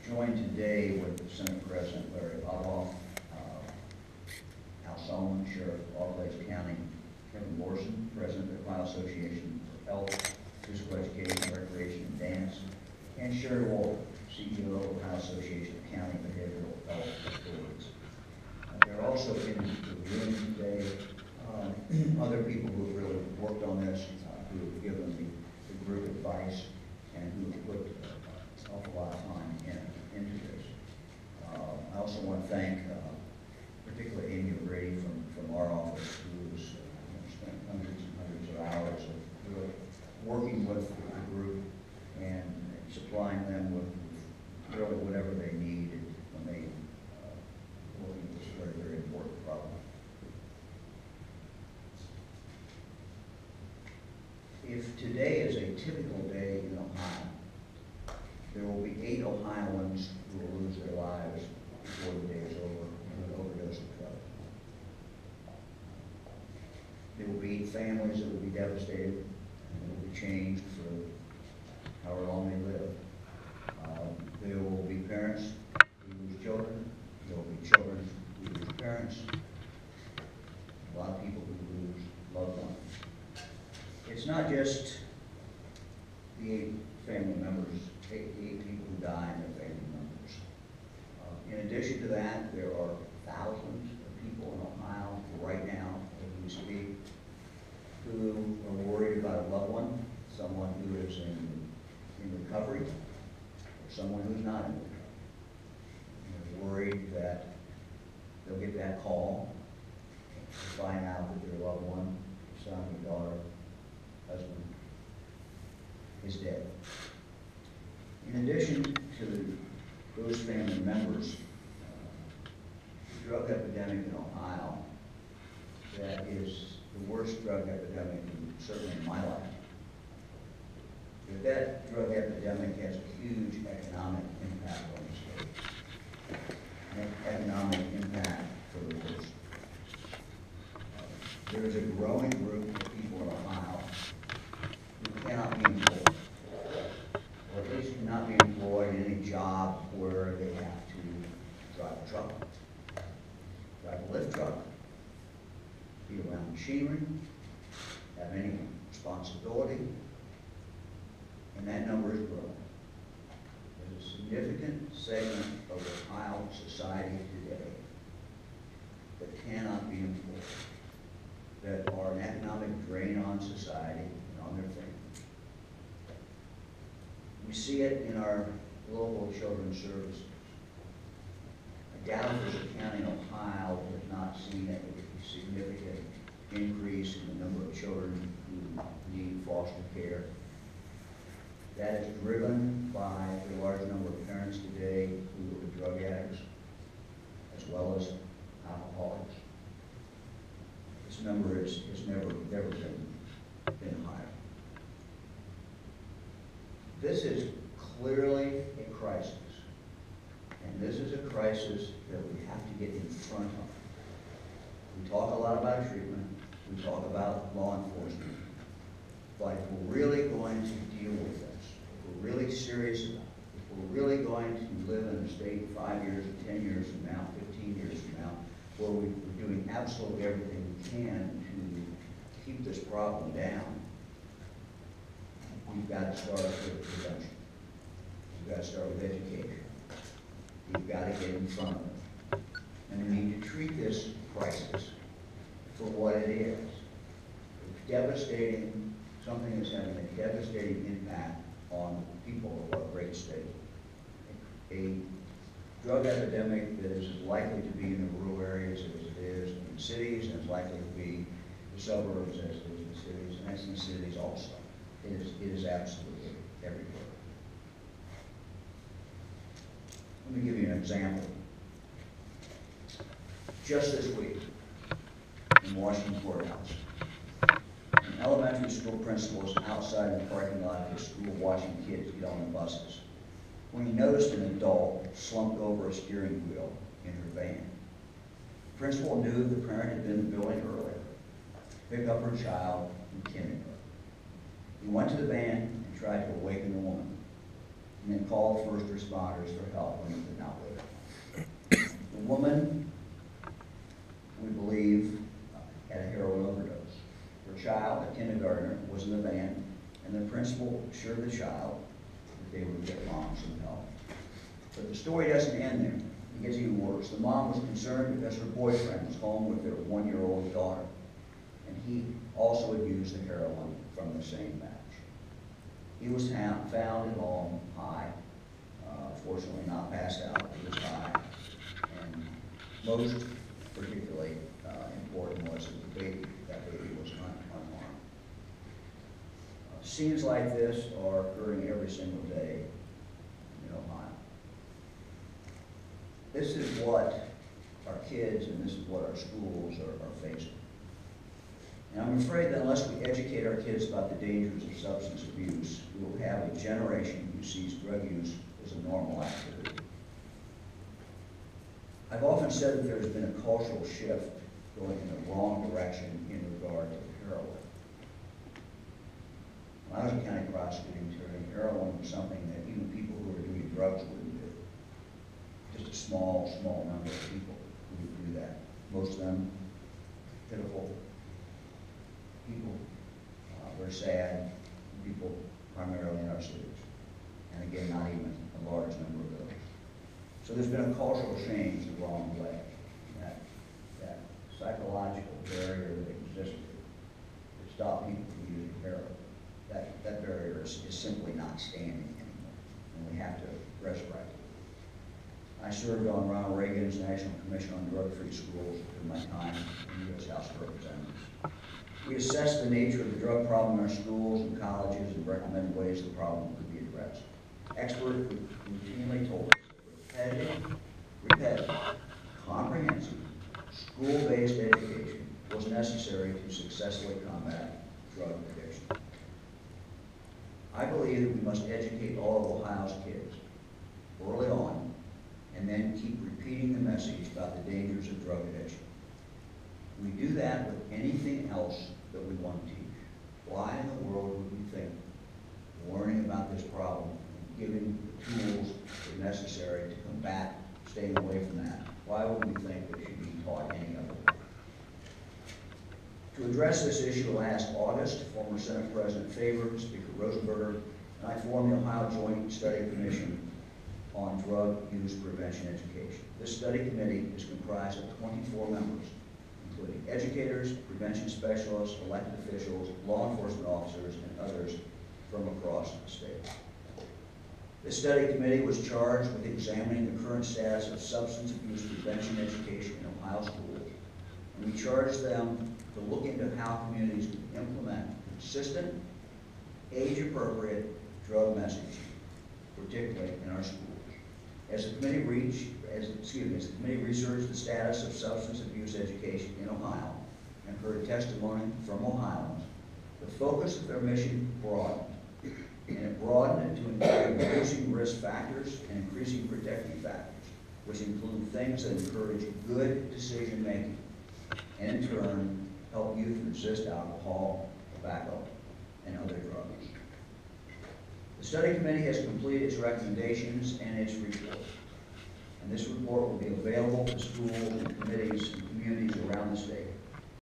joined today with Senate President Larry Boboff, Al Solomon, Sheriff of Auglaize County, Kevin Morrison, President of the Ohio Association for Health, Physical Education, Recreation, and Dance, and Sherry Wolf, CEO of the Ohio Association of County Behavioral Health Authorities. There are also in the room today other people who have really worked on this, who have given the group advice, and who have put an awful lot of time into this. I also want to thank particularly Amy O'Grady from our office, who has spent hundreds and hundreds of hours of really working with the group and supplying them with really whatever they needed when they working with this very, very important problem. If today is a typical day in Ohio, there will be 8 Ohioans who will lose their lives before the day is over from an overdose of drugs. There will be 8 families that will be devastated and will be changed for however long they live. There will be parents who lose children. There will be children who lose parents. A lot of people who lose loved ones. It's not just the 8 family members, 8 people who die and their family members. In addition to that, there are thousands of people in Ohio right now, as we speak, who are worried about a loved one, someone who is in recovery, or someone who's not in recovery. They're worried that they'll get that call to find out that their loved one, son or daughter, husband, is dead. In addition to those family members, the drug epidemic in Ohio, that is the worst drug epidemic certainly in my lifetime. That drug epidemic has a huge economic impact on the state. An economic impact for the worst. There is a growing group of people in Ohio who cannot be employed, or at least cannot be employed in any job where they have to drive a truck, drive a lift truck, be around machinery, have any responsibility, and that number is growing. There's a significant segment of Ohio society today that cannot be employed, that are an economic drain on society and on their families. We see it in our local children's services. I doubt if there's a county in Ohio that has not seen a significant increase in the number of children who need foster care. That is driven by the large number of parents today who are drug addicts, as well as alcoholics. This number has never been higher. This is clearly a crisis, and this is a crisis that we have to get in front of. We talk a lot about treatment, we talk about law enforcement, but if we're really going to deal with this, if we're really serious about it, if we're really going to live in a state 5 years, 10 years from now, 15 years from now, where we're doing absolutely everything we can to keep this problem down, we've got to start with prevention. We've got to start with education. We've got to get in front of it. And we need to treat this crisis for what it is. It's devastating, something that's having a devastating impact on people of our great state. A drug epidemic that is as likely to be in the rural areas as it is in cities, and is likely to be the suburbs as it is in cities, and that's in cities also. It is absolutely everywhere. Let me give you an example. Just this week, in Washington Courthouse, an elementary school principal is outside in the parking lot of his school watching kids get on the buses when he noticed an adult slumped over a steering wheel in her van. The principal knew the parent had been in the building earlier to pick up her child from kindergarten. He went to the van and tried to awaken the woman. and then called first responders for help when it could not wait. The woman, we believe, had a heroin overdose. Her child, a kindergartner, was in the van, and the principal assured the child that they would get mom some help. But the story doesn't end there. It gets even worse. The mom was concerned because her boyfriend was home with their 1-year-old daughter, and he also had used the heroin from the same batch. He was found at home high, fortunately not passed out, he was high, and most particularly important was that that baby was unharmed. Scenes like this are occurring every single day in Ohio. This is what our kids and this is what our schools are facing. And I'm afraid that unless we educate our kids about the dangers of substance abuse, we will have a generation who sees drug use as a normal activity. I've often said that there's been a cultural shift going in the wrong direction in regard to heroin. When I was a county prosecuting attorney, heroin was something that even people who were doing drugs wouldn't do. Just a small number of people who would do that. Most of them pitiful people, very sad people, primarily in our cities. And again, not even a large number of those. So there's been a cultural change the wrong way. That psychological barrier that existed to stop people from using heroin, that barrier is simply not standing anymore, and we have to resurrect it. I served on Ronald Reagan's National Commission on Drug-Free Schools in my time in the U.S. House of Representatives. We assessed the nature of the drug problem in our schools and colleges and recommended ways the problem could be addressed. Experts routinely told us that repetitive, comprehensive, school-based education was necessary to successfully combat drug addiction. I believe that we must educate all of Ohio's kids early on and then keep repeating the message about the dangers of drug addiction. We do that with anything else that we want to teach. Why in the world would we think learning about this problem and giving the tools that are necessary to combat staying away from that, why would we think it should be taught any other way? To address this issue last August, former Senate President Faber, Speaker Rosenberger, and I formed the Ohio Joint Study Commission on Drug Use Prevention Education. This study committee is comprised of 24 members, including educators, prevention specialists, elected officials, law enforcement officers, and others from across the state. This study committee was charged with examining the current status of substance abuse prevention education in Ohio schools, and we charged them to look into how communities can implement consistent, age-appropriate drug messaging, particularly in our schools. As the committee researched the status of substance abuse education in Ohio and heard testimony from Ohioans, the focus of their mission broadened. And it broadened to include reducing risk factors and increasing protective factors, which include things that encourage good decision making and in turn help youth resist alcohol, tobacco, and other drugs. The study committee has completed its recommendations and its report. And this report will be available to schools and committees and communities around the state.